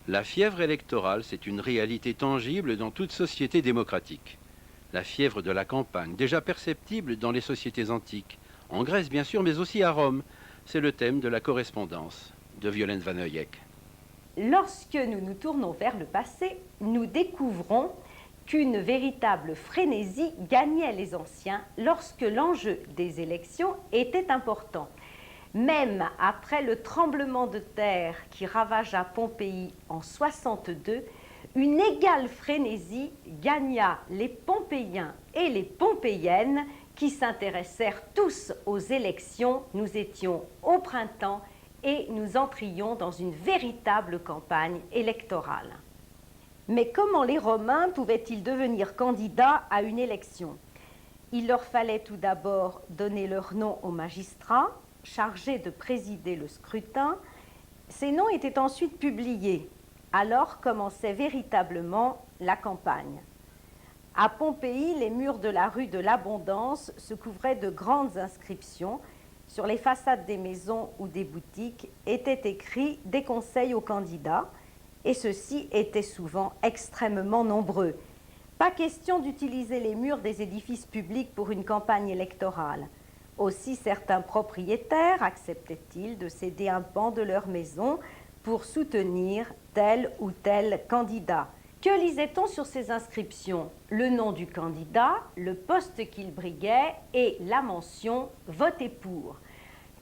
La fièvre électorale, c'est une réalité tangible dans toute société démocratique. La fièvre de la campagne, déjà perceptible dans les sociétés antiques, en Grèce bien sûr, mais aussi à Rome. C'est le thème de la correspondance de Violaine Van Heuyck. Lorsque nous nous tournons vers le passé, nous découvrons qu'une véritable frénésie gagnait les anciens lorsque l'enjeu des élections était important. Même après le tremblement de terre qui ravagea Pompéi en 62, une égale frénésie gagna les Pompéiens et les Pompéiennes qui s'intéressèrent tous aux élections. Nous étions au printemps et nous entrions dans une véritable campagne électorale. Mais comment les Romains pouvaient-ils devenir candidats à une élection? Il leur fallait tout d'abord donner leur nom aux magistrats chargés de présider le scrutin. Ces noms étaient ensuite publiés. Alors commençait véritablement la campagne. À Pompéi, les murs de la rue de l'Abondance se couvraient de grandes inscriptions. Sur les façades des maisons ou des boutiques étaient écrits des conseils aux candidats, et ceux-ci étaient souvent extrêmement nombreux. Pas question d'utiliser les murs des édifices publics pour une campagne électorale. Aussi certains propriétaires acceptaient-ils de céder un pan de leur maison pour soutenir tel ou tel candidat. Que lisait-on sur ces inscriptions? Le nom du candidat, le poste qu'il briguait et la mention « Votez pour ».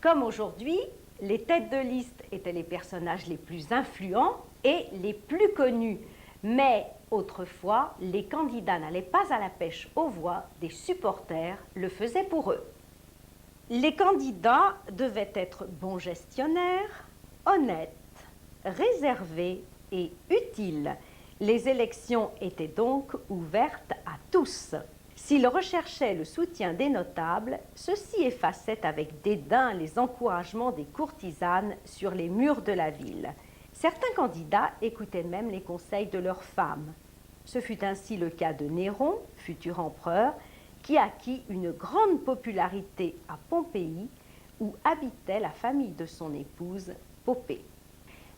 Comme aujourd'hui, les têtes de liste étaient les personnages les plus influents et les plus connus. Mais autrefois, les candidats n'allaient pas à la pêche aux voix, des supporters le faisaient pour eux. Les candidats devaient être bons gestionnaires, honnêtes, réservés et utiles. Les élections étaient donc ouvertes à tous. S'ils recherchaient le soutien des notables, ceux-ci effaçaient avec dédain les encouragements des courtisanes sur les murs de la ville. Certains candidats écoutaient même les conseils de leurs femmes. Ce fut ainsi le cas de Néron, futur empereur, qui acquit une grande popularité à Pompéi, où habitait la famille de son épouse, Popée.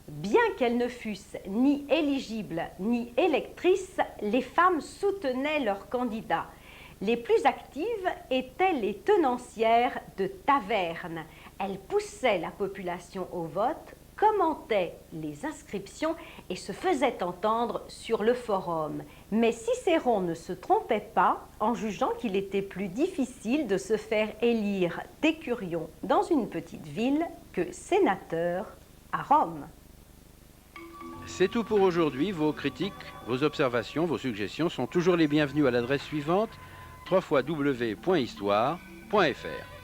Bien qu'elles ne fussent ni éligibles ni électrices, les femmes soutenaient leurs candidats. Les plus actives étaient les tenancières de tavernes. Elles poussaient la population au vote, commentaient les inscriptions et se faisaient entendre sur le forum. Mais Cicéron ne se trompait pas en jugeant qu'il était plus difficile de se faire élire décurion dans une petite ville que sénateur à Rome. C'est tout pour aujourd'hui. Vos critiques, vos observations, vos suggestions sont toujours les bienvenues à l'adresse suivante: www.histoire.fr.